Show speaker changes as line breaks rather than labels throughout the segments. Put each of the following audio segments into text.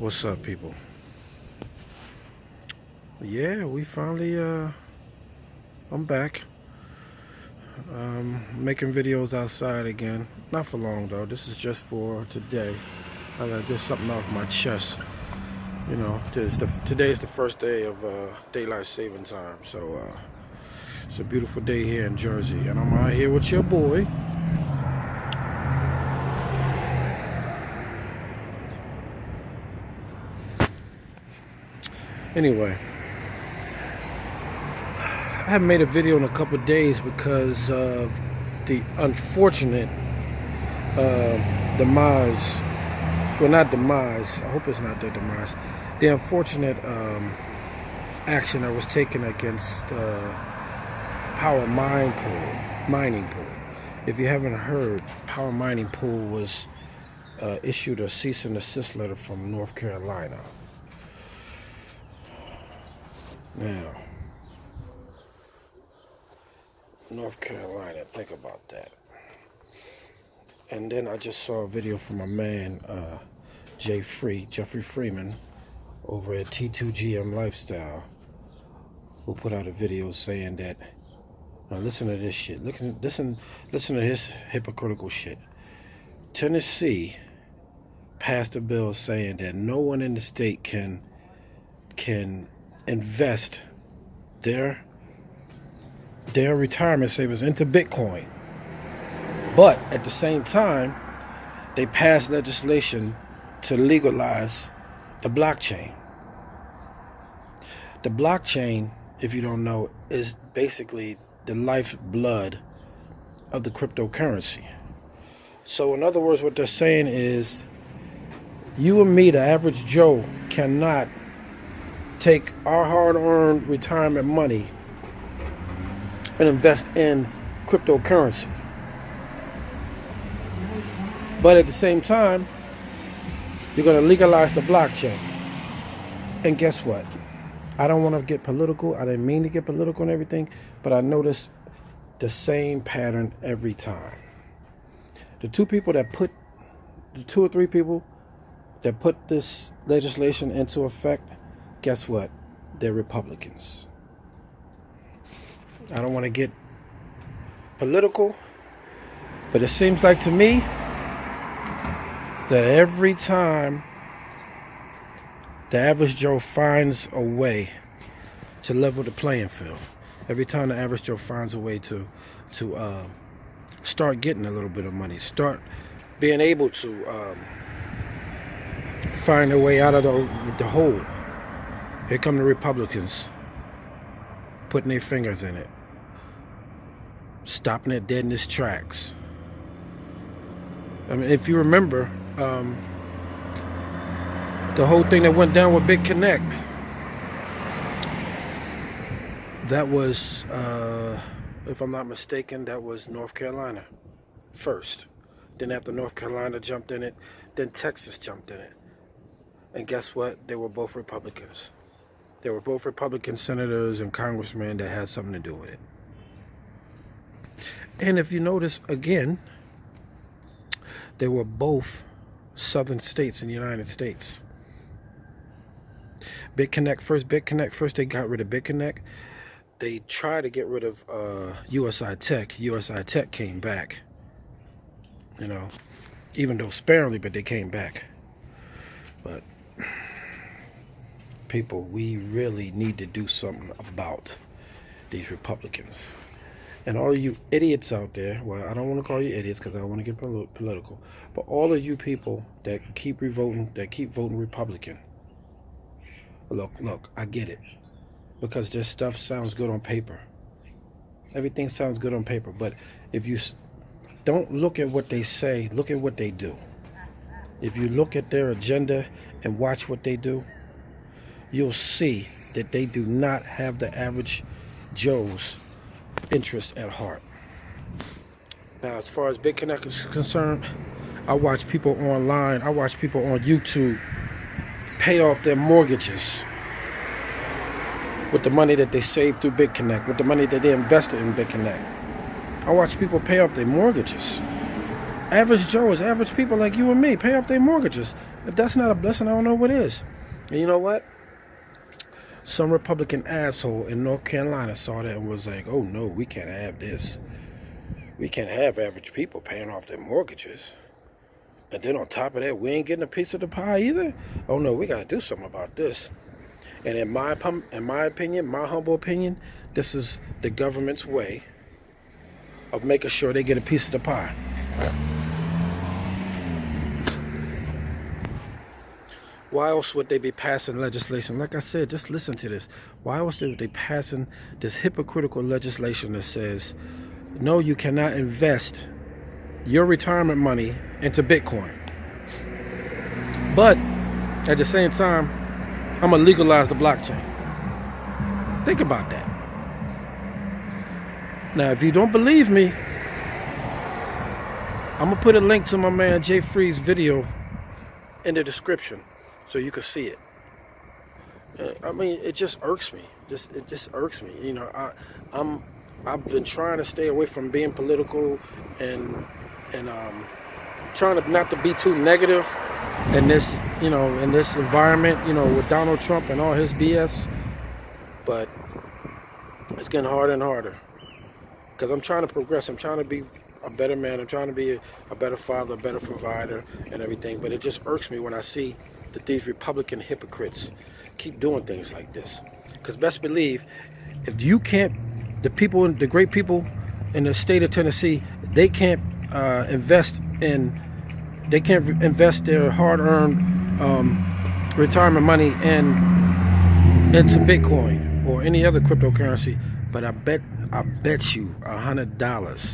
What's up, people? Yeah, we finally, I'm back. Making videos outside again. Not for long, though. This is just for today. I gotta get something off my chest. You know, today's the first day of daylight saving time. So, it's a beautiful day here in Jersey. And I'm out here with your boy. Anyway, I haven't made a video in a couple of days because of the unfortunate demise. Well, not demise. I hope it's not their demise. The unfortunate action that was taken against Power Mining Pool. If you haven't heard, Power Mining Pool was issued a cease and desist letter from North Carolina. Now, North Carolina, think about that. And then I just saw a video from my man, Jeffrey Freeman, over at T2GM Lifestyle, who put out a video saying that, now listen to this shit, listen to his hypocritical shit. Tennessee passed a bill saying that no one in the state can invest their retirement savings into Bitcoin. But at the same time, they passed legislation to legalize the blockchain. The blockchain, if you don't know, is basically the lifeblood of the cryptocurrency. So in other words, what they're saying is, you and me, the average Joe, cannot take our hard-earned retirement money and invest in cryptocurrency. But at the same time, you're going to legalize the blockchain. And guess what? I don't want to get political. I didn't mean to get political and everything, but I noticed the same pattern every time. The two or three people that put this legislation into effect, guess what? They're Republicans. I don't want to get political, but it seems like to me that every time the average Joe finds a way to level the playing field, every time the average Joe finds a way to start getting a little bit of money, start being able to find a way out of the hole, here come the Republicans putting their fingers in it, stopping it dead in its tracks. I mean, if you remember, the whole thing that went down with Big Connect, that was, if I'm not mistaken, that was North Carolina first. Then after North Carolina jumped in it, then Texas jumped in it. And guess what? They were both Republicans. They were both Republican senators and congressmen that had something to do with it. And if you notice again, they were both southern states in the United States. Big Connect first, they got rid of Big Connect. They tried to get rid of USI Tech. USI Tech came back. You know, even though sparingly, but they came back. But people, we really need to do something about these Republicans. And all of you idiots out there, well, I don't want to call you idiots because I don't want to get political, but all of you people that keep voting Republican, look, I get it. Because this stuff sounds good on paper. Everything sounds good on paper, but if you don't look at what they say, look at what they do. If you look at their agenda and watch what they do, you'll see that they do not have the average Joe's interest at heart. Now, as far as Big Connect is concerned, I watch people online, I watch people on YouTube pay off their mortgages with the money that they saved through Big Connect, with the money that they invested in Big Connect. I watch people pay off their mortgages. Average Joes, average people like you and me, pay off their mortgages. If that's not a blessing, I don't know what is. And you know what? Some Republican asshole in North Carolina saw that and was like, oh no, we can't have this. We can't have average people paying off their mortgages. And then on top of that, we ain't getting a piece of the pie either. Oh no, we gotta do something about this. And in my opinion, my humble opinion, this is the government's way of making sure they get a piece of the pie. Why else would they be passing legislation? Like I said, just listen to this. Why else would they passing this hypocritical legislation that says, no, you cannot invest your retirement money into Bitcoin. But at the same time, I'm going to legalize the blockchain. Think about that. Now, if you don't believe me, I'm going to put a link to my man Jay Free's video in the description so you can see it. I mean, it just irks me. It just irks me. You know, I've been trying to stay away from being political and trying to not to be too negative in this, you know, in this environment, you know, with Donald Trump and all his BS. But it's getting harder and harder because I'm trying to progress. I'm trying to be a better man. I'm trying to be a better father, a better provider, and everything. But it just irks me when I see that these Republican hypocrites keep doing things like this. Because best believe, if you can't, the great people in the state of Tennessee, they can't invest their hard-earned retirement money into Bitcoin or any other cryptocurrency. But I bet you $100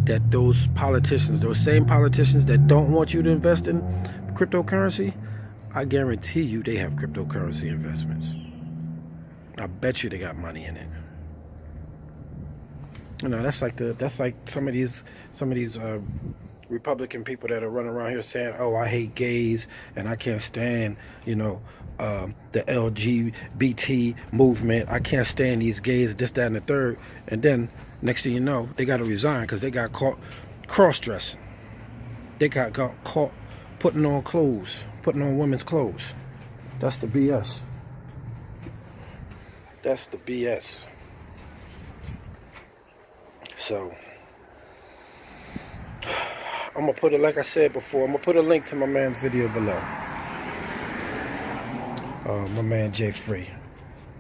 that those politicians, those same politicians that don't want you to invest in cryptocurrency, I guarantee you they have cryptocurrency investments. I bet you they got money in it. You know, that's like some of these Republican people that are running around here saying, "Oh, I hate gays and I can't stand, you know, the LGBT movement. I can't stand these gays, this, that, and the third." And then next thing you know, they got to resign because they got caught cross-dressing. They got caught putting on women's clothes. That's the BS. That's the BS. So I'm gonna put it, like I said before, I'm gonna put a link to my man's video below. My man Jay Free,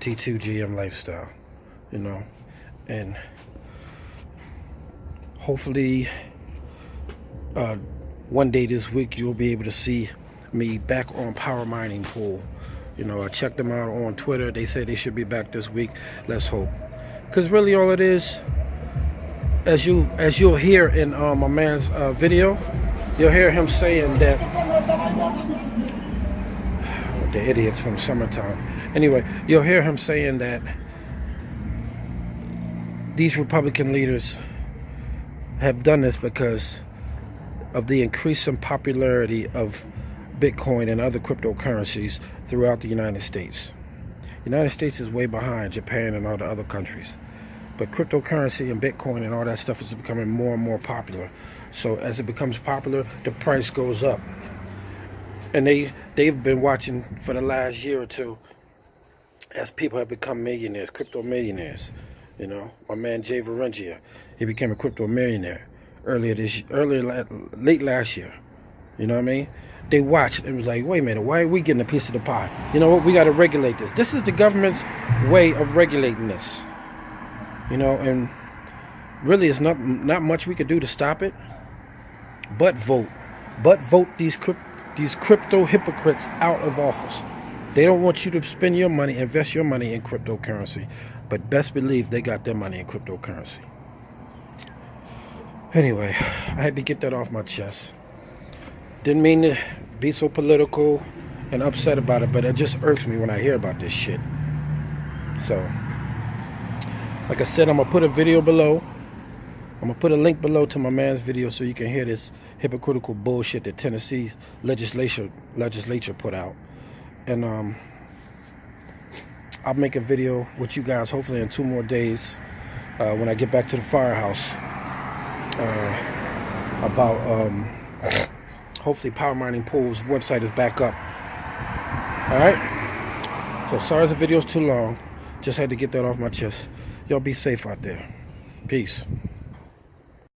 T2GM Lifestyle, you know, and hopefully one day this week you'll be able to see me back on Power Mining Pool. You know, I checked them out on Twitter. They say they should be back this week. Let's hope. Because really all it is, as you'll hear in my man's video, you'll hear him saying that the idiots from Summertime. Anyway, you'll hear him saying that these Republican leaders have done this because of the increasing popularity of Bitcoin and other cryptocurrencies throughout the United States. The United States is way behind Japan and all the other countries. But cryptocurrency and Bitcoin and all that stuff is becoming more and more popular. So as it becomes popular, the price goes up. And they've been watching for the last year or two as people have become millionaires, crypto millionaires. You know, my man Jay Varengia, he became a crypto millionaire late last year. You know what I mean? They watched and was like, wait a minute, why are we getting a piece of the pie? You know what? We got to regulate this. This is the government's way of regulating this. You know, and really it's not much we could do to stop it, but vote. But vote these crypto hypocrites out of office. They don't want you to spend your money, invest your money in cryptocurrency. But best believe they got their money in cryptocurrency. Anyway, I had to get that off my chest. Didn't mean to be so political and upset about it, but it just irks me when I hear about this shit. So, like I said, I'm going to put a video below. I'm going to put a link below to my man's video so you can hear this hypocritical bullshit that Tennessee legislature put out. And I'll make a video with you guys hopefully in 2 more days when I get back to the firehouse. about hopefully Power Mining Pool's website is back up. Alright? So sorry if the video's too long. Just had to get that off my chest. Y'all be safe out there. Peace.